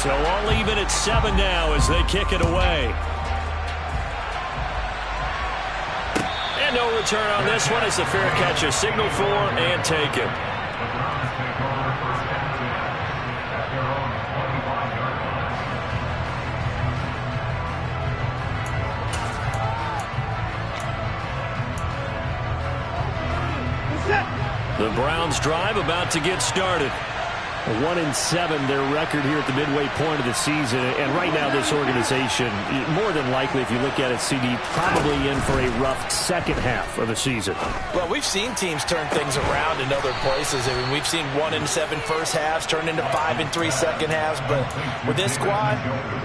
So all even at 7 now as they kick it away. And no return on this one. It's a fair catch, a signal for and taken. The Browns drive about to get started. 1-7 their record here at the midway point of the season, and right now this organization, more than likely if you look at it, CD, probably in for a rough second half of the season. Well, we've seen teams turn things around in other places. I mean, we've seen 1-7 first halves turn into 5-3 second halves, but with this squad,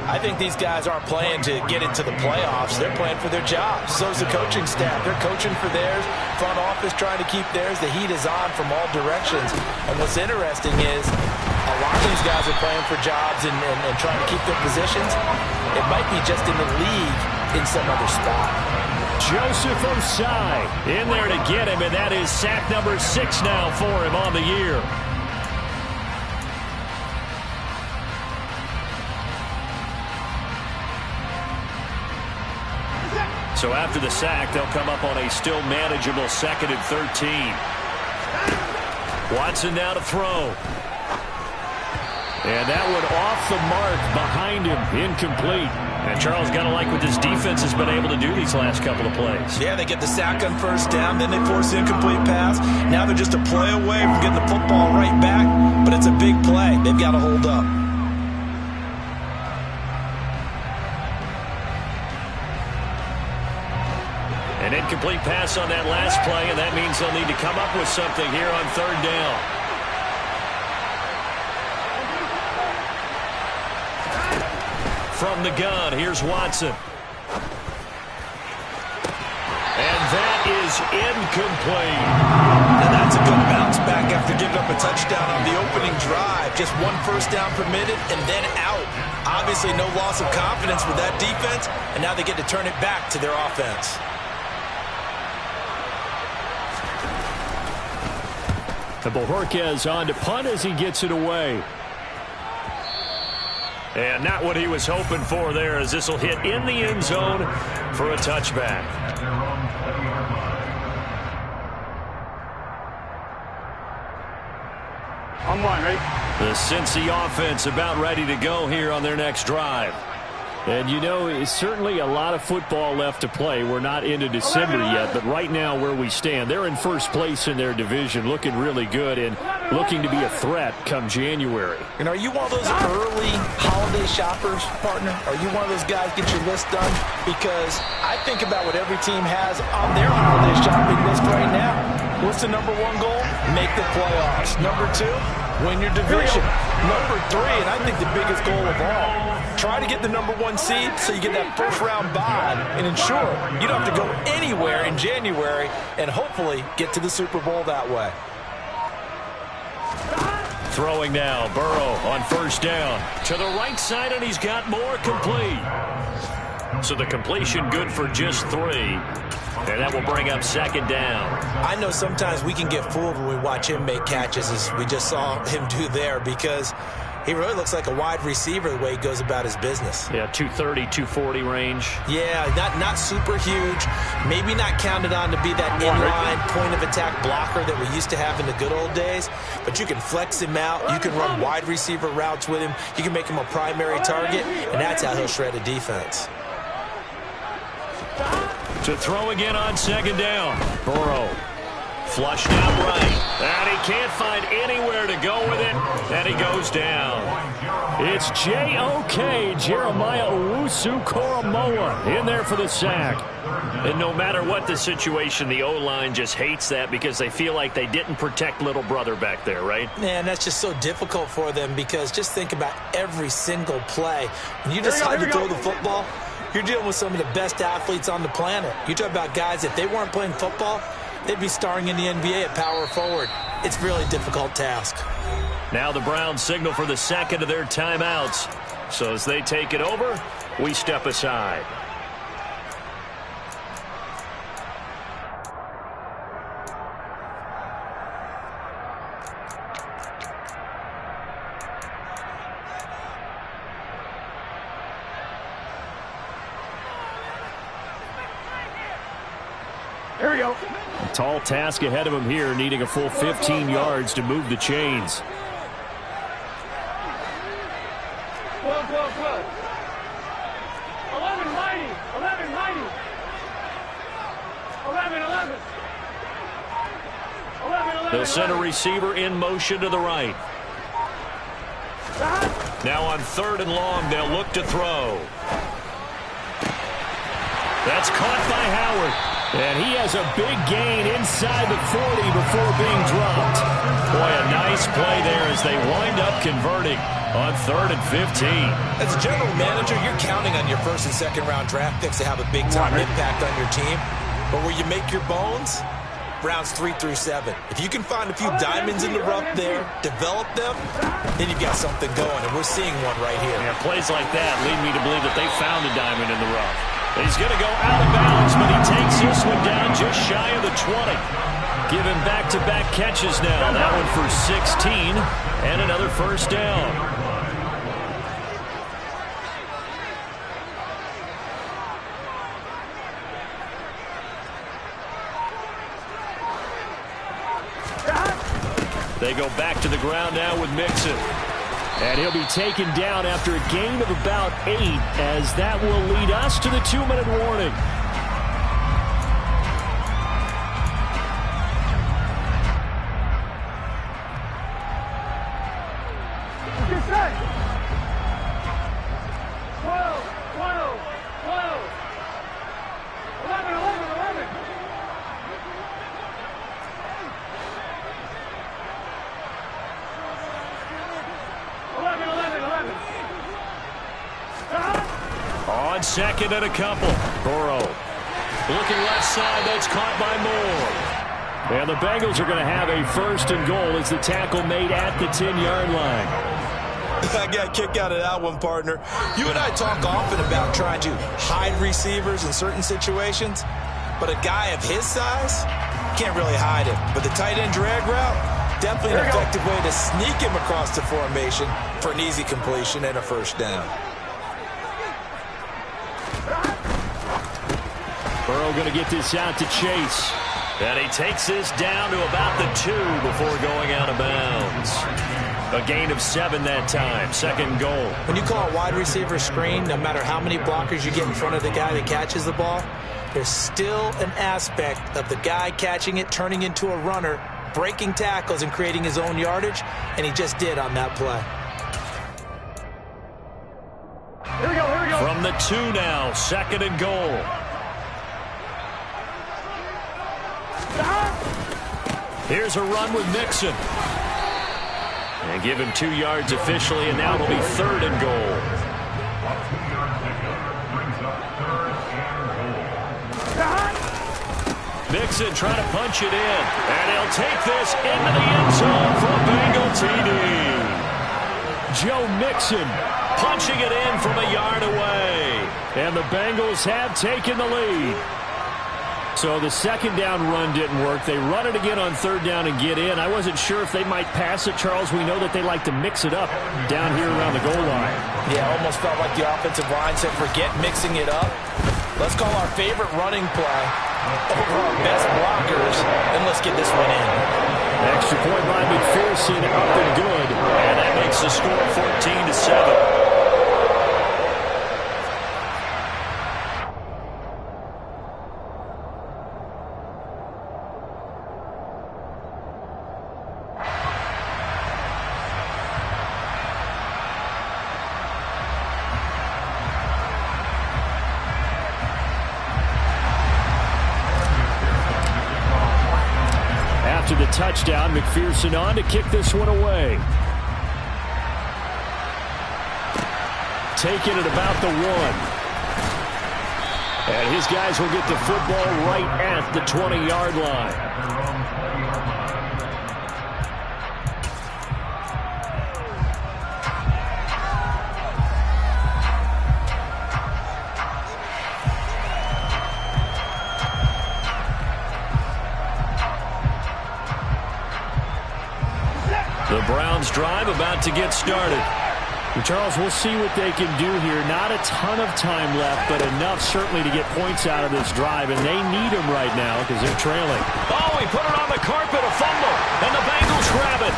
I think these guys aren't playing to get into the playoffs. They're playing for their jobs. So's the coaching staff. They're coaching for theirs. Front office trying to keep theirs. The heat is on from all directions. And what's interesting is a lot of these guys are playing for jobs and trying to keep their positions. It might be just in the league in some other spot. Joseph Osai in there to get him, and that is sack number 6 now for him on the year. So after the sack, they'll come up on a still manageable 2nd and 13. Watson now to throw. And that one off the mark behind him, incomplete. And Charles, got to like what this defense has been able to do these last couple of plays. Yeah, they get the sack on first down, then they force the incomplete pass. Now they're just a play away from getting the football right back, but it's a big play. They've got to hold up. An incomplete pass on that last play, and that means they'll need to come up with something here on 3rd down. From the gun, here's Watson. And that is incomplete. And that's a good bounce back after giving up a touchdown on the opening drive. Just 1 first down permitted and then out. Obviously no loss of confidence with that defense, and now they get to turn it back to their offense. And Bojorquez on to punt as he gets it away. And not what he was hoping for there, as this will hit in the end zone for a touchback. On one, ready? The Cincy offense about ready to go here on their next drive. And, you know, it's certainly a lot of football left to play. We're not into December yet, but right now where we stand, they're in first place in their division, looking really good and looking to be a threat come January. And are you one of those early holiday shoppers, partner? Are you one of those guys get your list done? Because I think about what every team has on their holiday shopping list right now. What's the number 1 goal? Make the playoffs. Number 2, win your division. Number 3, and I think the biggest goal of all, try to get the number 1 seed so you get that first-round bye and ensure you don't have to go anywhere in January and hopefully get to the Super Bowl that way. Throwing now, Burrow on first down. To the right side, and he's got more complete. So the completion good for just 3. And that will bring up 2nd down. I know sometimes we can get fooled when we watch him make catches, as we just saw him do there, because he really looks like a wide receiver the way he goes about his business. Yeah, 230, 240 range. Yeah, not super huge. Maybe not counted on to be that inline point-of-attack blocker that we used to have in the good old days. But you can flex him out. You can run wide receiver routes with him. You can make him a primary target, and that's how he'll shred a defense. To throw again on 2nd down. Burrow flushed out right. And he can't find anywhere to go with it. And he goes down. It's J.O.K. Jeremiah Owusu-Koramoah in there for the sack. And no matter what the situation, the O-line just hates that because they feel like they didn't protect little brother back there, right? Man, that's just so difficult for them because just think about every single play. When you decide to throw the football, you're dealing with some of the best athletes on the planet. You talk about guys, if they weren't playing football, they'd be starring in the NBA at power forward. It's a really difficult task. Now the Browns signal for the 2nd of their timeouts. So as they take it over, we step aside. Here we go. A tall task ahead of him here, needing a full 15 yards to move the chains. 12, 12, 12. 11, mighty. 11, mighty. 11, 11. 11, 11. They'll send a receiver in motion to the right. Now on 3rd and long, they'll look to throw. That's caught by Howard. And he has a big gain inside the 40 before being dropped. Boy, a nice play there as they wind up converting on 3rd and 15. As a general manager, you're counting on your 1st and 2nd round draft picks to have a big-time impact on your team. But where you make your bones, rounds 3 through 7. If you can find a few diamonds in the rough there, develop them, then you've got something going, and we're seeing one right here. Yeah, plays like that lead me to believe that they found a diamond in the rough. He's going to go out of bounds, but he takes this one down just shy of the 20. Give him back-to-back catches now. That one for 16 and another first down. They go back to the ground now with Mixon. And he'll be taken down after a gain of about 8, as that will lead us to the 2-minute warning. Get set. 12, 12, 12. 11, 11, 11. 11, 11, 11. On 2nd and a couple. Burrow looking left side. That's caught by Moore. And the Bengals are going to have a 1st and goal as the tackle made at the 10-yard line. I got a kick out of that one, partner. You and I talk often about trying to hide receivers in certain situations, but a guy of his size can't really hide him. But the tight end drag route, definitely an effective way to sneak him across the formation for an easy completion and a 1st down. Burrow going to get this out to Chase. And he takes this down to about the 2 before going out of bounds. A gain of 7 that time. 2nd goal. When you call a wide receiver screen, no matter how many blockers you get in front of the guy that catches the ball, there's still an aspect of the guy catching it, turning into a runner, breaking tackles and creating his own yardage, and he just did on that play. Here we go, here we go. From the 2 now, 2nd and goal. Here's a run with Mixon. And give him 2 yards officially, and now it'll be 3rd and goal. Mixon trying to punch it in. And he'll take this into the end zone for a Bengal TD. Joe Mixon punching it in from a yard away. And the Bengals have taken the lead. So the 2nd down run didn't work. They run it again on 3rd down and get in. I wasn't sure if they might pass it, Charles. We know that they like to mix it up down here around the goal line. Yeah, almost felt like the offensive line said, forget mixing it up. Let's call our favorite running play over our best blockers, and let's get this one in. Extra point by McPherson, up and good. And that makes the score 14-7. After the touchdown, McPherson on to kick this one away. Taking it about the 1. And his guys will get the football right at the 20-yard line. The Browns drive about to get started. Charles, we'll see what they can do here. Not a ton of time left, but enough certainly to get points out of this drive, and they need them right now because they're trailing. Oh, he put it on the carpet, a fumble, and the Bengals grab it.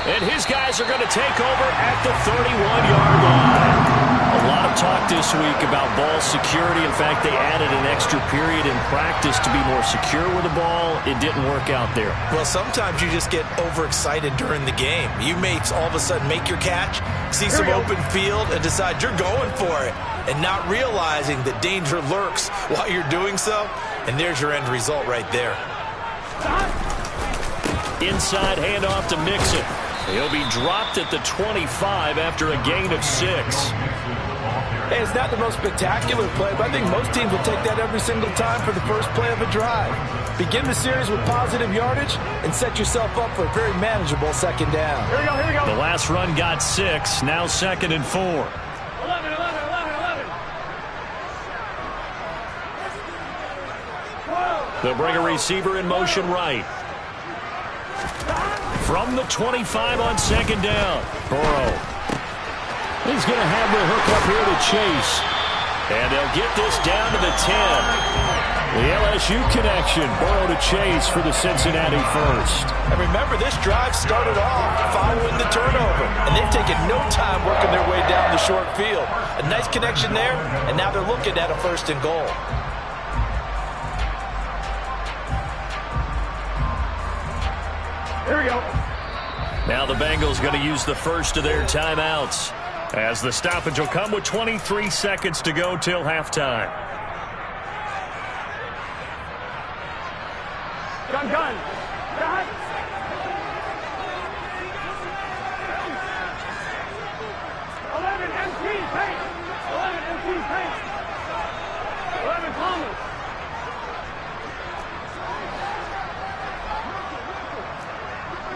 And his guys are going to take over at the 31-yard line. A lot of talk this week about ball security. In fact, they added an extra period in practice to be more secure with the ball. It didn't work out there. Well, sometimes you just get overexcited during the game. You may all of a sudden make your catch, see some open field, and decide you're going for it, and not realizing that danger lurks while you're doing so. And there's your end result right there. Inside handoff to Mixon. He'll be dropped at the 25 after a gain of 6. Hey, it's not the most spectacular play, but I think most teams will take that every single time for the first play of a drive. Begin the series with positive yardage and set yourself up for a very manageable second down. Here we go, here we go. The last run got 6, now 2nd and 4. 11, 11, 11, 11. 12. They'll bring a receiver in motion right. From the 25 on 2nd down. Burrow. He's going to have the hook up here to Chase. And they'll get this down to the 10. The LSU connection. Burrow to Chase for the Cincinnati first. And remember, this drive started off following the turnover. And they've taken no time working their way down the short field. A nice connection there, and now they're looking at a 1st and goal. Here we go. Now the Bengals going to use the first of their timeouts, as the stoppage will come with 23 seconds to go till halftime. Gun, gun. Gun. 11 MT paint. 11 MT paint. 11 Thomas.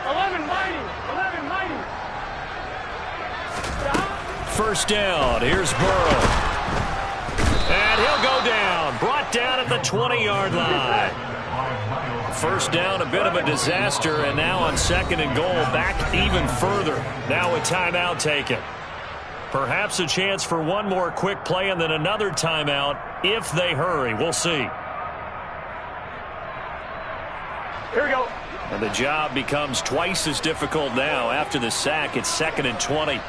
11 Mighty. 11 Mighty. First down. Here's Burrow. And he'll go down. Brought down at the 20-yard line. First down, a bit of a disaster, and now on 2nd and goal, back even further. Now a timeout taken. Perhaps a chance for one more quick play and then another timeout if they hurry. We'll see. Here we go. And the job becomes twice as difficult now. After the sack, it's 2nd and 20.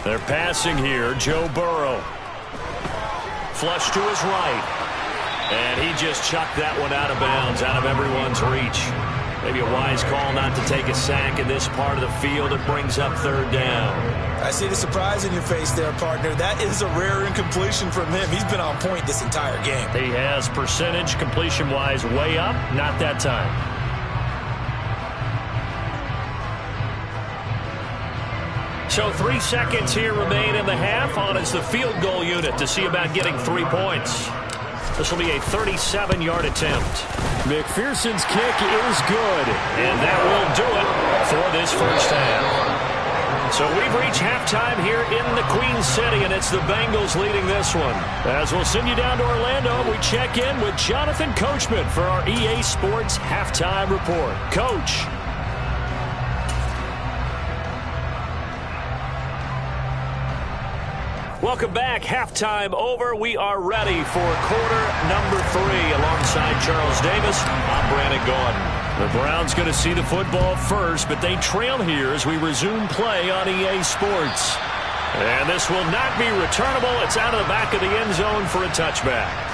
They're passing here. Joe Burrow. Flush to his right. And he just chucked that one out of bounds, out of everyone's reach. Maybe a wise call not to take a sack in this part of the field. It brings up 3rd down. I see the surprise in your face there, partner. That is a rare incompletion from him. He's been on point this entire game. He has percentage completion-wise way up. Not that time. So 3 seconds here remain in the half. On is the field goal unit to see about getting 3 points. This will be a 37-yard attempt. McPherson's kick is good. And that will do it for this first half. So we've reached halftime here in the Queen City, and it's the Bengals leading this one. As we'll send you down to Orlando, we check in with Jonathan Coachman for our EA Sports Halftime Report. Coach. Welcome back. Halftime over. We are ready for quarter number 3. Alongside Charles Davis, I'm Brandon Gordon. The Browns going to see the football first, but they trail here as we resume play on EA Sports. And this will not be returnable. It's out of the back of the end zone for a touchback.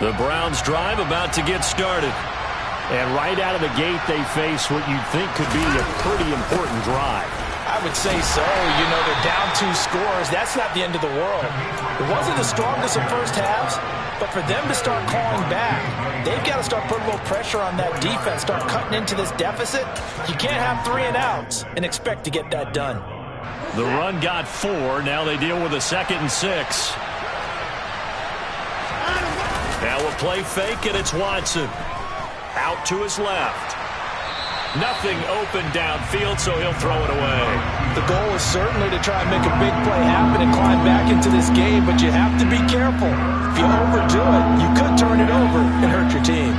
The Browns drive about to get started. And right out of the gate, they face what you'd think could be a pretty important drive. I would say so. You know, they're down 2 scores. That's not the end of the world. It wasn't the strongest of first halves, but for them to start clawing back, they've got to start putting a little pressure on that defense, start cutting into this deficit. You can't have 3 and outs and expect to get that done. The run got 4. Now they deal with a 2nd and 6. Now a play fake, and it's Watson. Out to his left. Nothing open downfield, so he'll throw it away. The goal is certainly to try and make a big play happen and climb back into this game, but you have to be careful. If you overdo it, you could turn it over and hurt your team.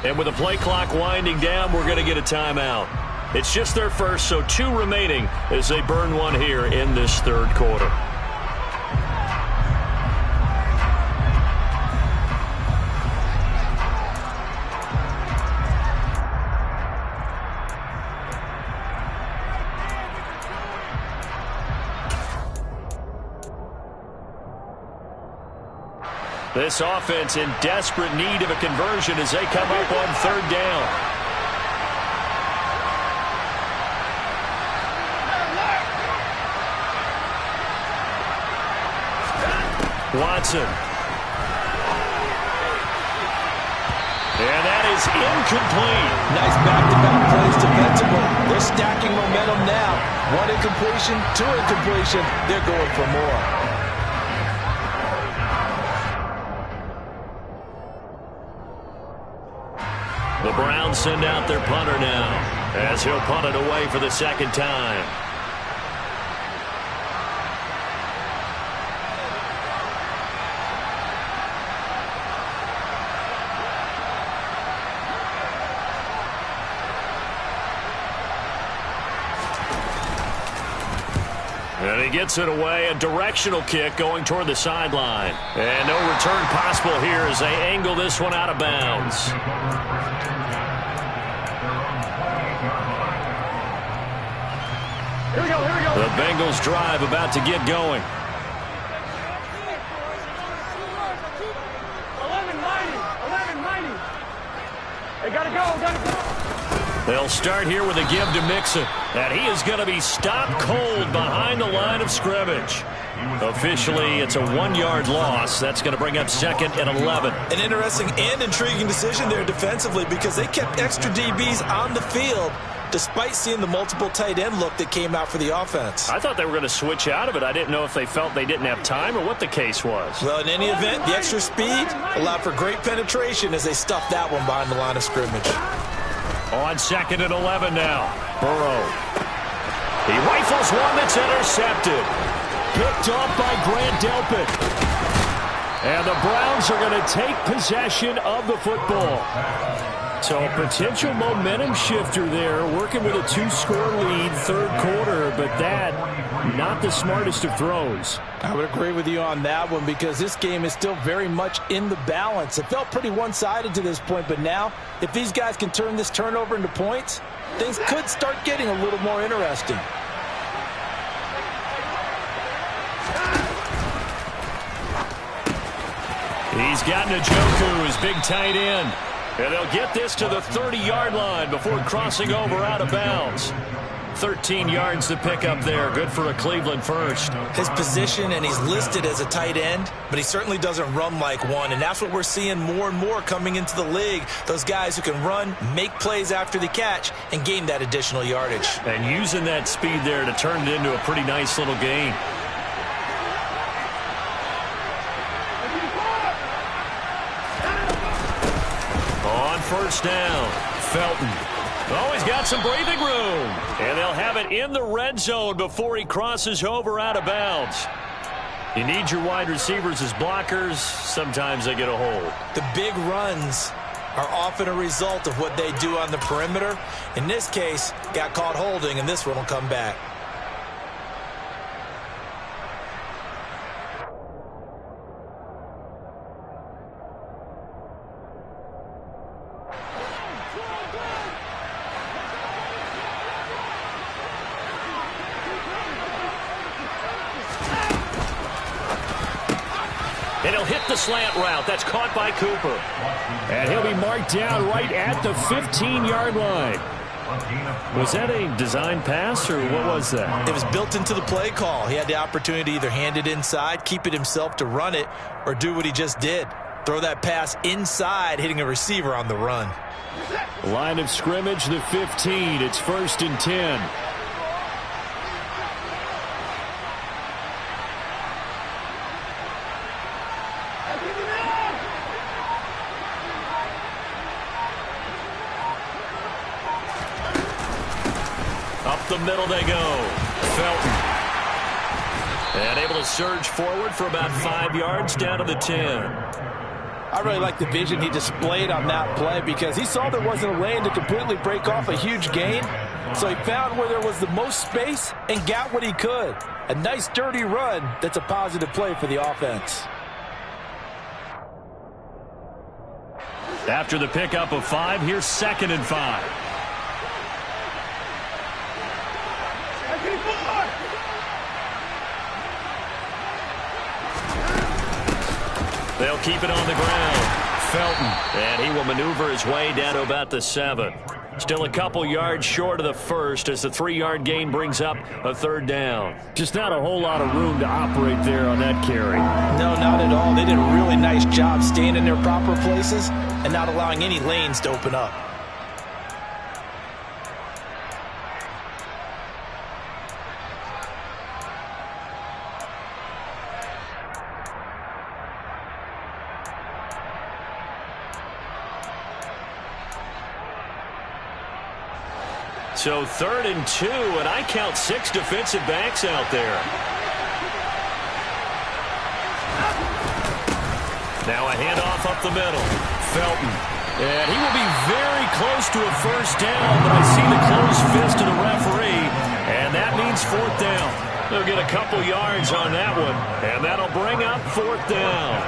And with the play clock winding down, we're going to get a timeout. It's just their first, so 2 remaining as they burn one here in this 3rd quarter. This offense in desperate need of a conversion as they come up on 3rd down. Watson. And that is incomplete. Nice back-to-back plays defensively. They're stacking momentum now. 1 incompletion, 2 incompletion. They're going for more. The Browns send out their punter now as he'll punt it away for the 2nd time. And he gets it away, a directional kick going toward the sideline. And no return possible here as they angle this one out of bounds. Here we go, here we go. The Bengals drive about to get going. 11-90. They gotta go. They'll start here with a give to Mixon. And he is going to be stopped cold behind the line of scrimmage. Officially, it's a 1-yard loss. That's going to bring up 2nd and 11. An interesting and intriguing decision there defensively because they kept extra DBs on the field despite seeing the multiple tight end look that came out for the offense. I thought they were going to switch out of it. I didn't know if they felt they didn't have time or what the case was. Well, in any event, the extra speed allowed for great penetration as they stuffed that one behind the line of scrimmage. On 2nd and 11 now. Burrow. He rifles one that's intercepted. Picked off by Grant Delpit. And the Browns are going to take possession of the football. So a potential momentum shifter there, working with a 2-score lead, 3rd quarter, but that, not the smartest of throws. I would agree with you on that one because this game is still very much in the balance. It felt pretty one-sided to this point, but now, if these guys can turn this turnover into points, things could start getting a little more interesting. He's got Njoku, his big tight end. And they'll get this to the 30-yard line before crossing over out of bounds. 13 yards to pick up there. Good for a Cleveland first. His position, and he's listed as a tight end, but he certainly doesn't run like one, and that's what we're seeing more and more coming into the league. Those guys who can run, make plays after the catch, and gain that additional yardage. And using that speed there to turn it into a pretty nice little gain. On 1st down, Felton. Oh, he's got some breathing room. And they'll have it in the red zone before he crosses over out of bounds. You need your wide receivers as blockers. Sometimes they get a hold. The big runs are often a result of what they do on the perimeter. In this case, got caught holding, and this one will come back. And he'll hit the slant route. That's caught by Cooper. And he'll be marked down right at the 15-yard line. Was that a design pass, or what was that? It was built into the play call. He had the opportunity to either hand it inside, keep it himself to run it, or do what he just did. Throw that pass inside, hitting a receiver on the run. Line of scrimmage, the 15. It's 1st and 10. Up the middle they go. Felton. And able to surge forward for about 5 yards down to the 10. I really like the vision he displayed on that play because he saw there wasn't a lane to completely break off a huge gain. So he found where there was the most space and got what he could. A nice dirty run that's a positive play for the offense. After the pickup of 5, here's 2nd and 5. They'll keep it on the ground. Felton. And he will maneuver his way down to about the 7. Still a couple yards short of the first as the 3-yard gain brings up a 3rd down. Just not a whole lot of room to operate there on that carry. No, not at all. They did a really nice job staying in their proper places and not allowing any lanes to open up. So 3rd and 2, and I count 6 defensive backs out there. Now a handoff up the middle. Felton. And he will be very close to a 1st down, but I see the closed fist of the referee, and that means 4th down. They'll get a couple yards on that one, and that'll bring up 4th down.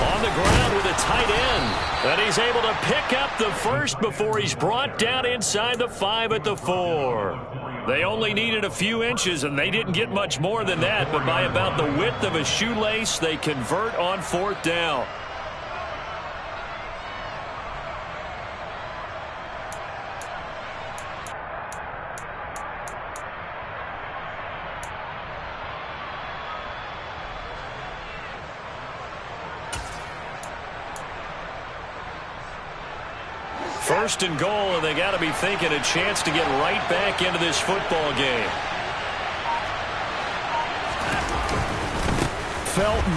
On the ground with a tight end. And he's able to pick up the 1st before he's brought down inside the 5 at the 4. They only needed a few inches, and they didn't get much more than that. But by about the width of a shoelace, they convert on 4th down. First and goal, and they got to be thinking a chance to get right back into this football game. Felton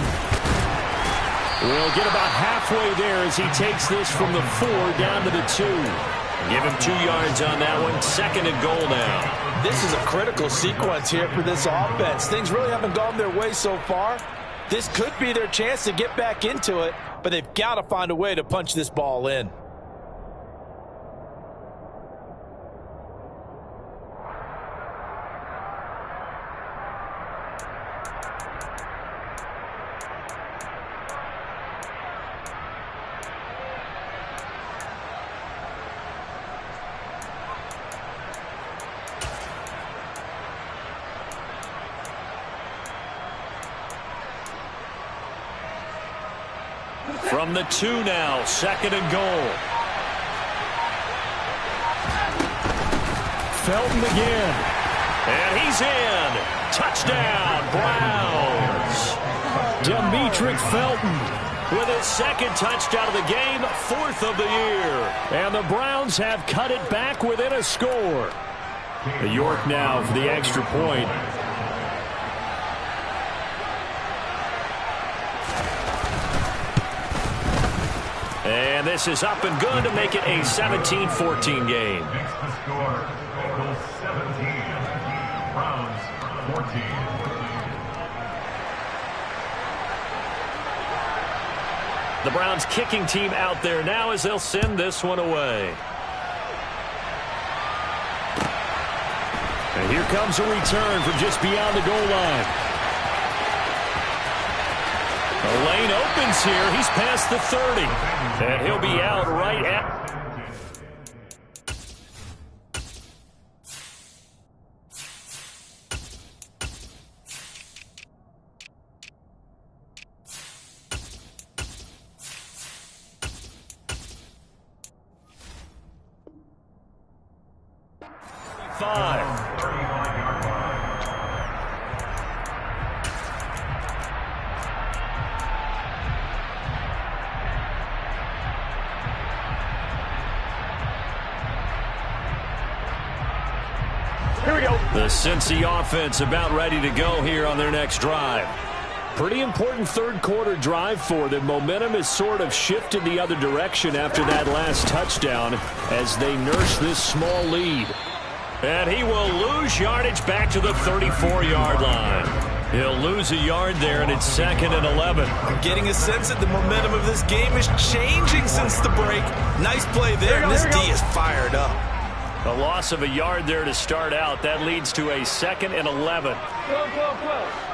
will get about halfway there as he takes this from the 4 down to the 2. Give him 2 yards on that one. 2nd and goal now. This is a critical sequence here for this offense. Things really haven't gone their way so far. This could be their chance to get back into it, but they've got to find a way to punch this ball in. From the 2 now, 2nd and goal. Felton again. And he's in. Touchdown, Browns. Demetric Felton with his 2nd touchdown of the game, 4th of the year. And the Browns have cut it back within a score. York now for the extra point. And this is up and good to make it a 17-14 game. The score, Eagles 17, Browns 14. The Browns kicking team out there now as they'll send this one away. And here comes a return from just beyond the goal line. The lane opens here. He's past the 30. And he'll be out right at... 5. 35-yard line. Here we go. The Cincy offense about ready to go here on their next drive. Pretty important third quarter drive for them. Momentum has sort of shifted the other direction after that last touchdown as they nurse this small lead. And he will lose yardage back to the 34-yard line. He'll lose a yard there, and it's 2nd and 11. I'm getting a sense that the momentum of this game is changing since the break. Nice play there, and this D is fired up. A loss of a yard there to start out. That leads to a 2nd and 11. 12.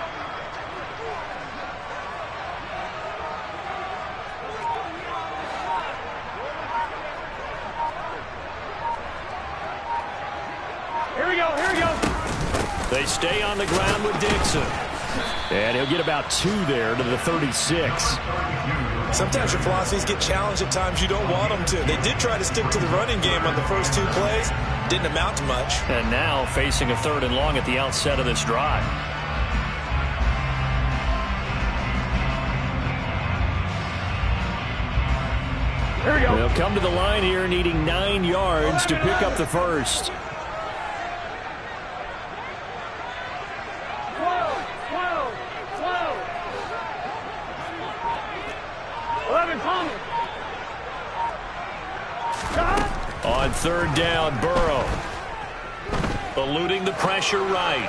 Here we go. They stay on the ground with Dixon. And he'll get about 2 there to the 36. Sometimes your philosophies get challenged at times you don't want them to. They did try to stick to the running game on the first 2 plays. Didn't amount to much. And now facing a 3rd and long at the outset of this drive. Here we go. They'll come to the line here needing 9 yards to pick up the first. 11, Thomas. On 3rd down, Burrow. Eluding the pressure right.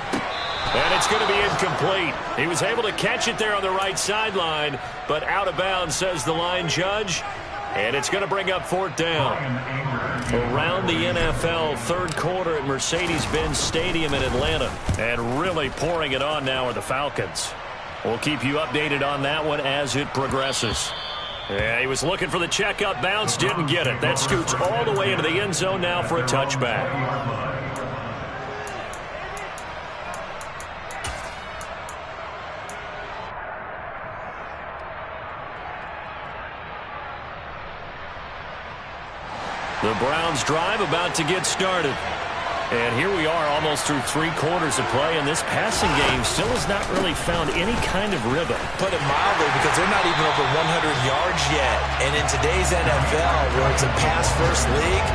And it's going to be incomplete. He was able to catch it there on the right sideline, but out of bounds, says the line judge. And it's going to bring up 4th down. Around the NFL, 3rd quarter at Mercedes-Benz Stadium in Atlanta. And really pouring it on now are the Falcons. We'll keep you updated on that one as it progresses. Yeah, he was looking for the checkup bounce, didn't get it. That scoots all the way into the end zone now for a touchback. The Browns drive about to get started. And here we are almost through 3 quarters of play, and this passing game still has not really found any kind of rhythm. Put it mildly, because they're not even over 100 yards yet. And in today's NFL, where it's a pass-first league,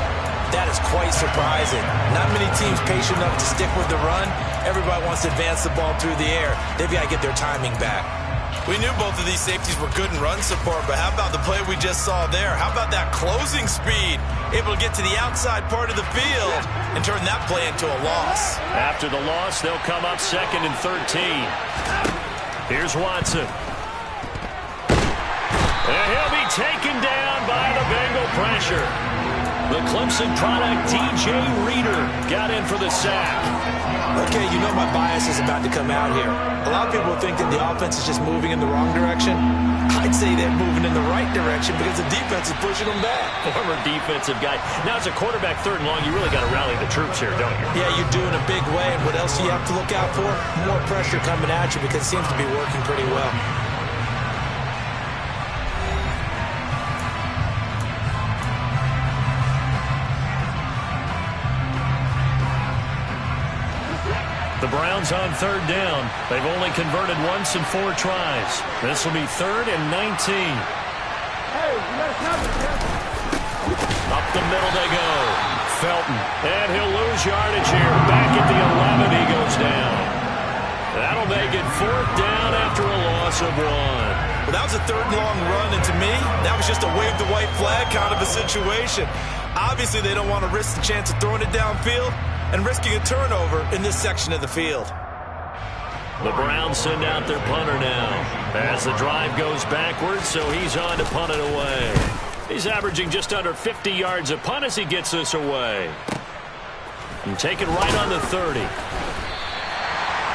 that is quite surprising. Not many teams patient enough to stick with the run. Everybody wants to advance the ball through the air. They've got to get their timing back. We knew both of these safeties were good in run support, but how about the play we just saw there? How about that closing speed? Able to get to the outside part of the field and turn that play into a loss. After the loss, they'll come up 2nd and 13. Here's Watson. And he'll be taken down by the Bengal pressure. The Clemson product, DJ Reader, got in for the sack. Okay, you know my bias is about to come out here. A lot of people think that the offense is just moving in the wrong direction. I'd say they're moving in the right direction because the defense is pushing them back. Former defensive guy. Now, as a quarterback 3rd and long, you really got to rally the troops here, don't you? Yeah, you do in a big way. And what else do you have to look out for? More pressure coming at you because it seems to be working pretty well. The Browns on 3rd down. They've only converted once in 4 tries. This will be 3rd and 19. Hey, you got to snap it, man. Up the middle they go. Felton. And he'll lose yardage here. Back at the 11, he goes down. That'll make it 4th down after a loss of 1. Well, that was a 3rd and long run, and to me, that was just a wave the white flag kind of a situation. Obviously, they don't want to risk the chance of throwing it downfield and risking a turnover in this section of the field. The Browns send out their punter now as the drive goes backwards, so he's on to punt it away. He's averaging just under 50 yards a punt as he gets this away. And take it right on the 30.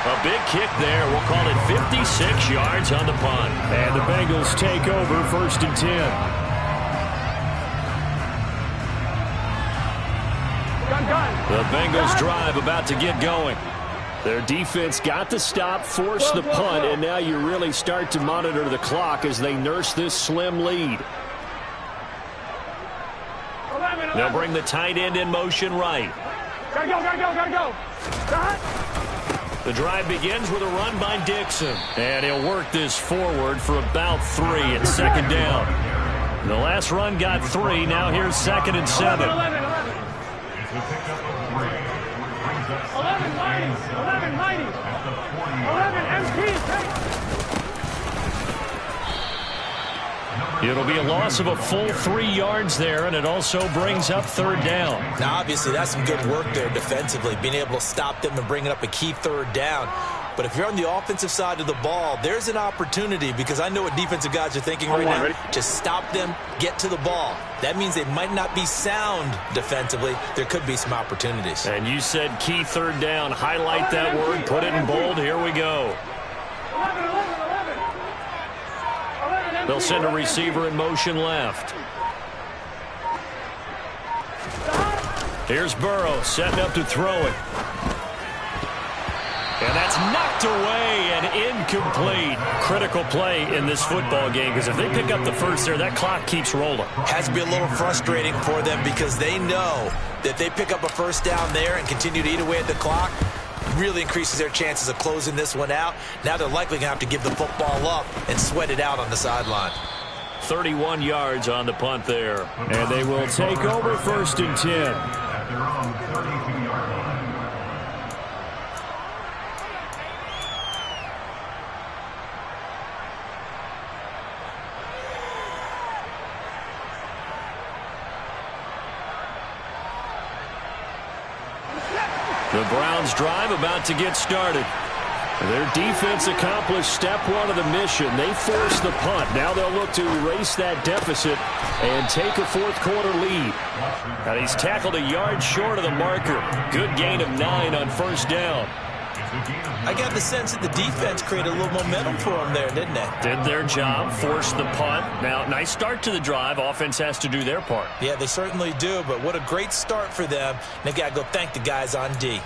A big kick there. We'll call it 56 yards on the punt. And the Bengals take over 1st and 10. The Bengals drive about to get going. Their defense got the stop, forced the punt, and now you really start to monitor the clock as they nurse this slim lead. They'll bring the tight end in motion right. Gotta go, gotta go, gotta go. Stop. The drive begins with a run by Dixon. And he'll work this forward for about 3 at second down. The last run got 3. Now here's 2nd and 7. 11 mighty. 11 mighty. 11 MP. It'll be a loss of a full 3 yards there, and it also brings up 3rd down. Now, obviously, that's some good work there defensively, being able to stop them and bringing up a key 3rd down. But if you're on the offensive side of the ball, there's an opportunity, because I know what defensive guys are thinking right now. To stop them, get to the ball. That means they might not be sound defensively. There could be some opportunities. And you said key 3rd down. Highlight that word. Put it in bold. Here we go. 11. They'll send a receiver in motion left. Here's Burrow setting up to throw it. And that's knocked away and incomplete. Critical play in this football game, because if they pick up the first there, that clock keeps rolling. Has to be a little frustrating for them, because they know that they pick up a first down there and continue to eat away at the clock, really increases their chances of closing this one out. Now they're likely going to have to give the football up and sweat it out on the sideline. 31 yards on the punt there. And they will take over 1st and 10. At their own 32-yard line. The Browns drive about to get started. Their defense accomplished step 1 of the mission. They forced the punt. Now they'll look to erase that deficit and take a 4th quarter lead. And he's tackled a yard short of the marker. Good gain of 9 on 1st down. I got the sense that the defense created a little momentum for them there, didn't it? Did their job, forced the punt. Now, nice start to the drive. Offense has to do their part. Yeah, they certainly do, but what a great start for them. And they got to go thank the guys on D.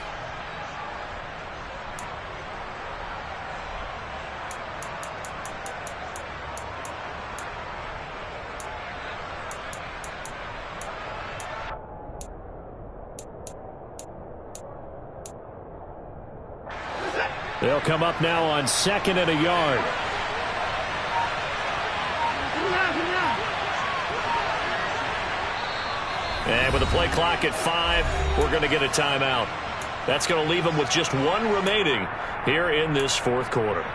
They'll come up now on 2nd and a yard. And with the play clock at 5, we're going to get a timeout. That's going to leave them with just 1 remaining here in this 4th quarter.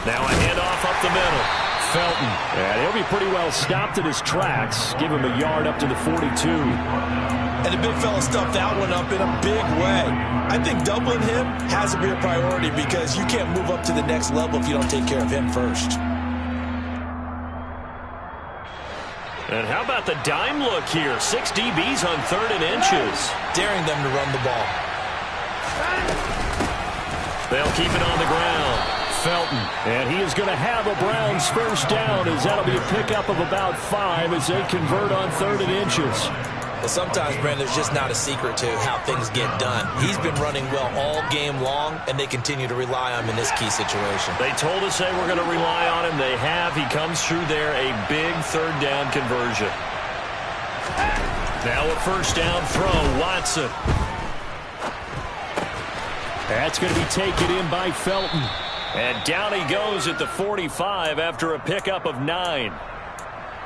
Now a handoff up the middle. Felton. And he'll be pretty well stopped at his tracks. Give him a yard up to the 42. And the big fella stuffed that one up in a big way. I think doubling him has to be a priority, because you can't move up to the next level if you don't take care of him first. And how about the dime look here? 6 DBs on 3rd and inches. Daring them to run the ball. They'll keep it on the ground. Felton. And he is going to have a Browns 1st down, as that'll be a pickup of about 5 as they convert on 3rd and inches. Well, sometimes, Brandon, there's just not a secret to how things get done. He's been running well all game long, and they continue to rely on him in this key situation. They told us they were going to rely on him. They have. He comes through there, a big 3rd down conversion. Now a 1st down throw, Watson. That's going to be taken in by Felton. And down he goes at the 45 after a pickup of 9.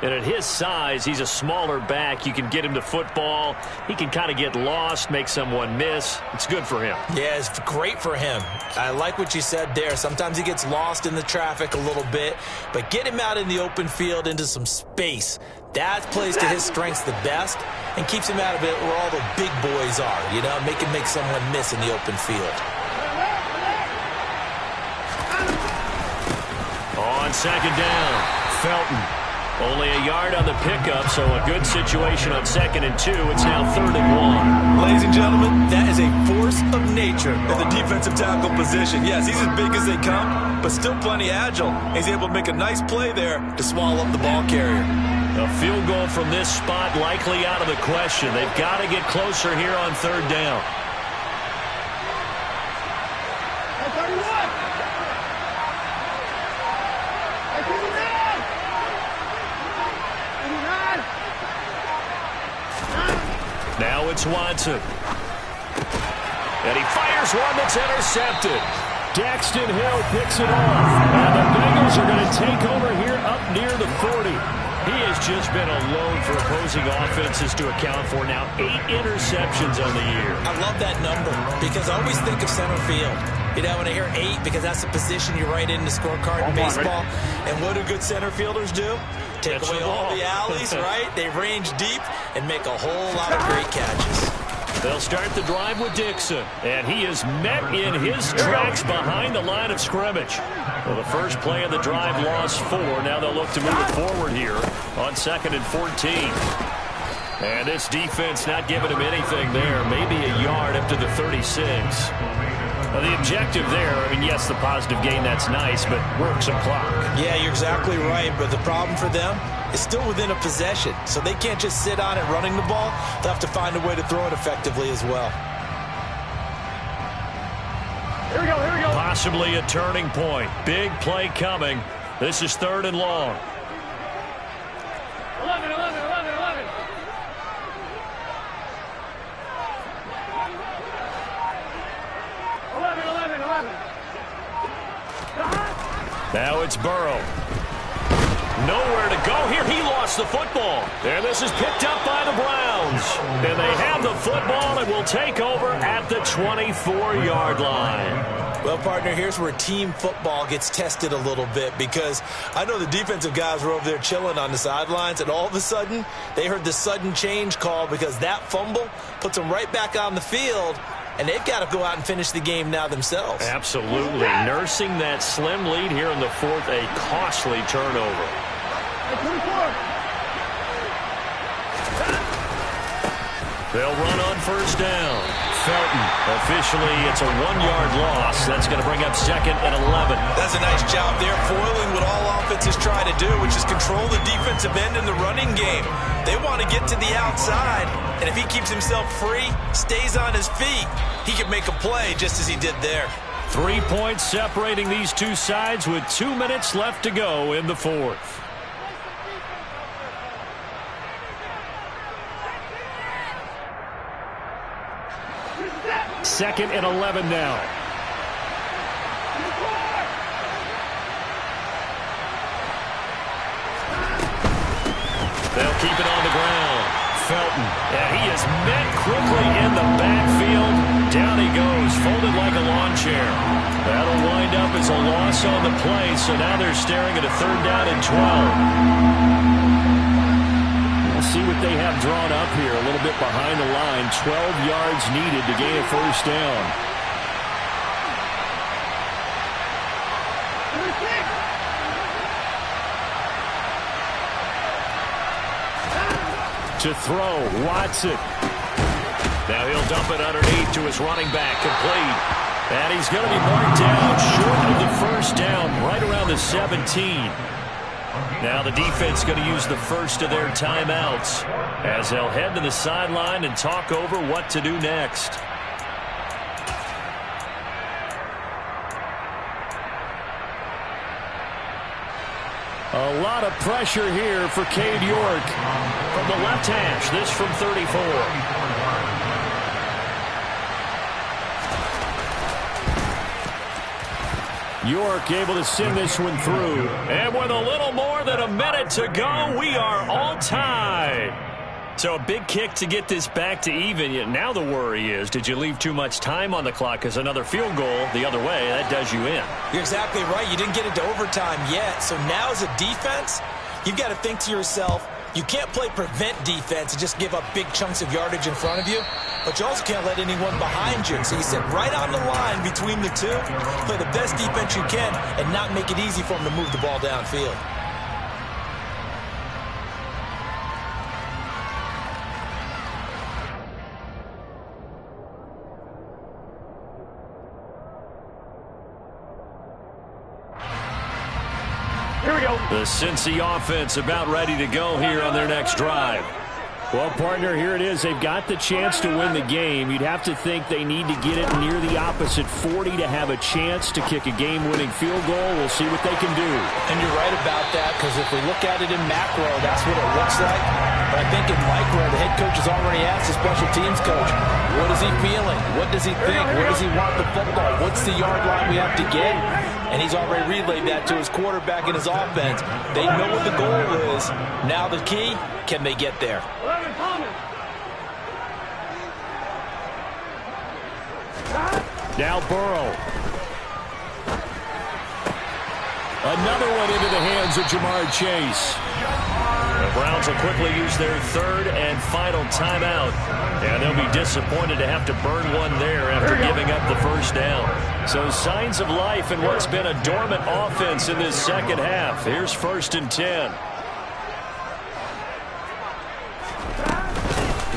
And at his size, he's a smaller back. You can get him to football. He can kind of get lost, make someone miss. It's good for him. Yeah, it's great for him. I like what you said there. Sometimes he gets lost in the traffic a little bit, but get him out in the open field into some space. That plays to his strengths the best and keeps him out of it where all the big boys are, you know, make him make someone miss in the open field. On 2nd down, Felton. Only a yard on the pickup, so a good situation on 2nd and 2. It's now 3rd and 1. Ladies and gentlemen, that is a force of nature in the defensive tackle position. Yes, he's as big as they come, but still plenty agile. He's able to make a nice play there to swallow up the ball carrier. A field goal from this spot likely out of the question. They've got to get closer here on 3rd down. Now it's Watson. And he fires one that's intercepted. Daxton Hill picks it off. And the Bengals are going to take over here up near the 40. He has just been alone for opposing offenses to account for now 8 interceptions on the year. I love that number because I always think of center field. You know, when I hear 8, because that's the position you write in the scorecard in baseball. And what do good center fielders do? Take away all the alleys, right? They range deep and make a whole lot of great catches. They'll start the drive with Dixon, and he is met in his tracks behind the line of scrimmage. Well, the first play of the drive lost 4. Now they'll look to move it forward here on 2nd and 14. And this defense not giving him anything there. Maybe a yard up to the 36. Now, the objective there, I mean, yes, the positive gain, that's nice, but work some clock. Yeah, you're exactly right, but the problem for them is still within a possession, so they can't just sit on it running the ball. They'll have to find a way to throw it effectively as well. Here we go, here we go. Possibly a turning point. Big play coming. This is 3rd and long. 11, 11, 11, 11. Now it's Burrow. Nowhere to go here. He lost the football. And this is picked up by the Browns. And they have the football and will take over at the 24-yard line. Well, partner, here's where team football gets tested a little bit because I know the defensive guys were over there chilling on the sidelines, and all of a sudden they heard the sudden change call because that fumble puts them right back on the field, and they've got to go out and finish the game now themselves. Absolutely. Nursing that slim lead here in the 4th, a costly turnover. They'll run on 1st down. Felton, officially, it's a 1-yard loss. That's going to bring up 2nd and 11. That's a nice job there, foiling what all offenses try to do, which is control the defensive end in the running game. They want to get to the outside, and if he keeps himself free, stays on his feet, he can make a play just as he did there. 3 points separating these two sides with 2 minutes left to go in the 4th. Second and 11 now. They'll keep it on the ground. Felton, and he is met quickly in the backfield. Down he goes, folded like a lawn chair. That'll wind up as a loss on the play, so now they're staring at a 3rd down and 12. We'll see what they have drawn up here, a little bit behind the line. 12 yards needed to gain a 1st down. To throw, Watson. Now he'll dump it underneath to his running back, complete. And he's going to be marked down short of the 1st down, right around the 17. Now the defense going to use the first of their timeouts as they'll head to the sideline and talk over what to do next. A lot of pressure here for Cade York. From the left hash, this from 34. York able to send this one through. And with a little more than a minute to go, we are all tied. So a big kick to get this back to even. Yet now the worry is, did you leave too much time on the clock? Because another field goal the other way, that does you in. You're exactly right. You didn't get into overtime yet. So now as a defense, you've got to think to yourself, you can't play prevent defense and just give up big chunks of yardage in front of you. But you also can't let anyone behind you. So you sit right on the line between the two, play the best defense you can, and not make it easy for them to move the ball downfield. Here we go. The Cincy offense about ready to go here on their next drive. Well, partner, here it is. They've got the chance to win the game. You'd have to think they need to get it near the opposite 40 to have a chance to kick a game-winning field goal. We'll see what they can do. And you're right about that, because if we look at it in macro, that's what it looks like. But I think in micro, the head coach has already asked the special teams coach, what is he feeling? What does he think? Where does he want the football? What's the yard line we have to get? And he's already relayed that to his quarterback and his offense. They know what the goal is. Now the key, can they get there? Now Burrow. Another one into the hands of Jamar Chase. The Browns will quickly use their third and final timeout. And they'll be disappointed to have to burn one there after giving up the first down. So signs of life in what's been a dormant offense in this second half. Here's 1st and 10.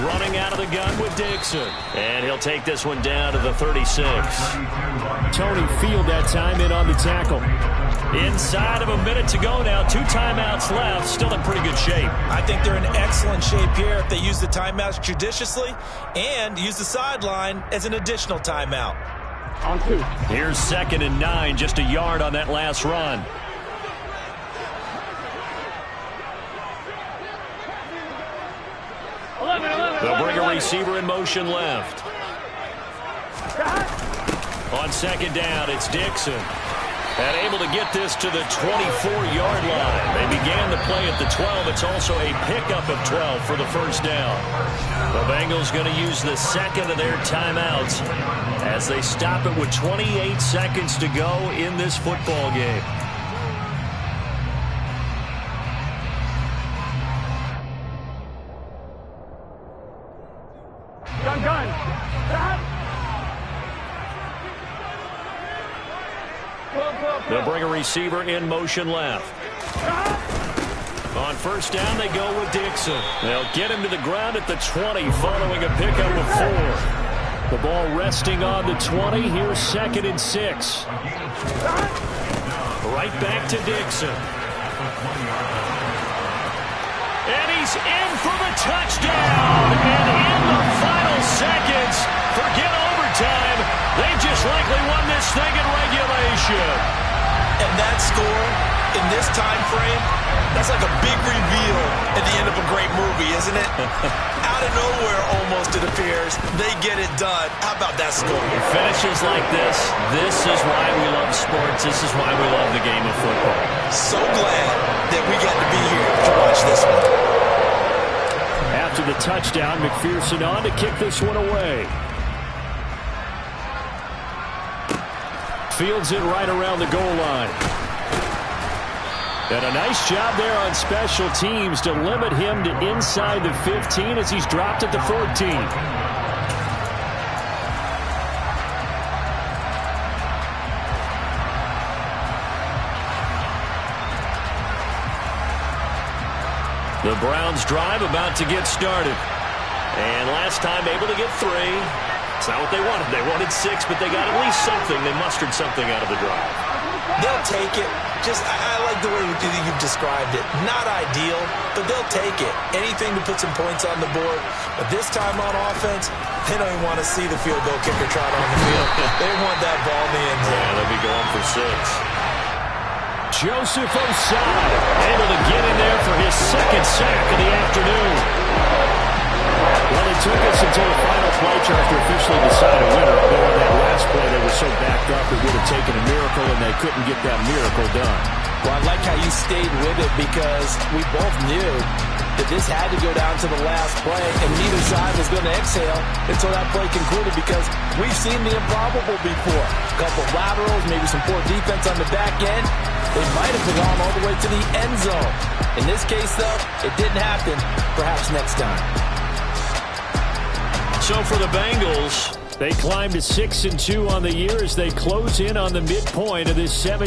Running out of the gun with Dixon. And he'll take this one down to the 36. Tony Field that time in on the tackle. Inside of a minute to go now. 2 timeouts left. Still in pretty good shape. I think they're in excellent shape here if they use the timeouts judiciously and use the sideline as an additional timeout. On 2. Here's 2nd and 9. Just a yard on that last run. They'll bring a receiver in motion left. On 2nd down, it's Dixon. And able to get this to the 24-yard line. They began the play at the 12. It's also a pickup of 12 for the first down. The Bengals going to use the second of their timeouts as they stop it with 28 seconds to go in this football game. Gun. They'll bring a receiver in motion left. On 1st down, they go with Dixon. They'll get him to the ground at the 20 following a pickup of 4. The ball resting on the 20. Here's 2nd and 6. Right back to Dixon. And he's in for the touchdown. And in the final seconds, forget overtime. They just likely won this thing in regulation. And that score in this time frame, that's like a big reveal at the end of a great movie, isn't it? Out of nowhere, almost, it appears. They get it done. How about that score? Finishes like this. This is why we love sports. This is why we love the game of football. So glad that we got to be here to watch this one. After the touchdown, McPherson on to kick this one away. Fields it right around the goal line. And a nice job there on special teams to limit him to inside the 15 as he's dropped at the 14. The Browns drive about to get started. And last time able to get 3. It's not what they wanted. They wanted 6, but they got at least something. They mustered something out of the drive. They'll take it. I like the way you've described it. Not ideal, but they'll take it. Anything to put some points on the board. But this time on offense, they don't even want to see the field goal kicker trot on the field. They want that ball in the end zone. Yeah, they'll be going for 6. Joseph Osai able to get in there for his 2nd sack of the afternoon. Well, it took us until the final play chart to officially decide a winner. Although on that last play they were so backed up it would have taken a miracle, and they couldn't get that miracle done. Well, I like how you stayed with it because we both knew that this had to go down to the last play, and neither side was going to exhale until that play concluded because we've seen the improbable before. A couple of laterals, maybe some poor defense on the back end. They might have gone all the way to the end zone. In this case, though, it didn't happen. Perhaps next time. So for the Bengals, they climb to 6-2 on the year as they close in on the midpoint of this 7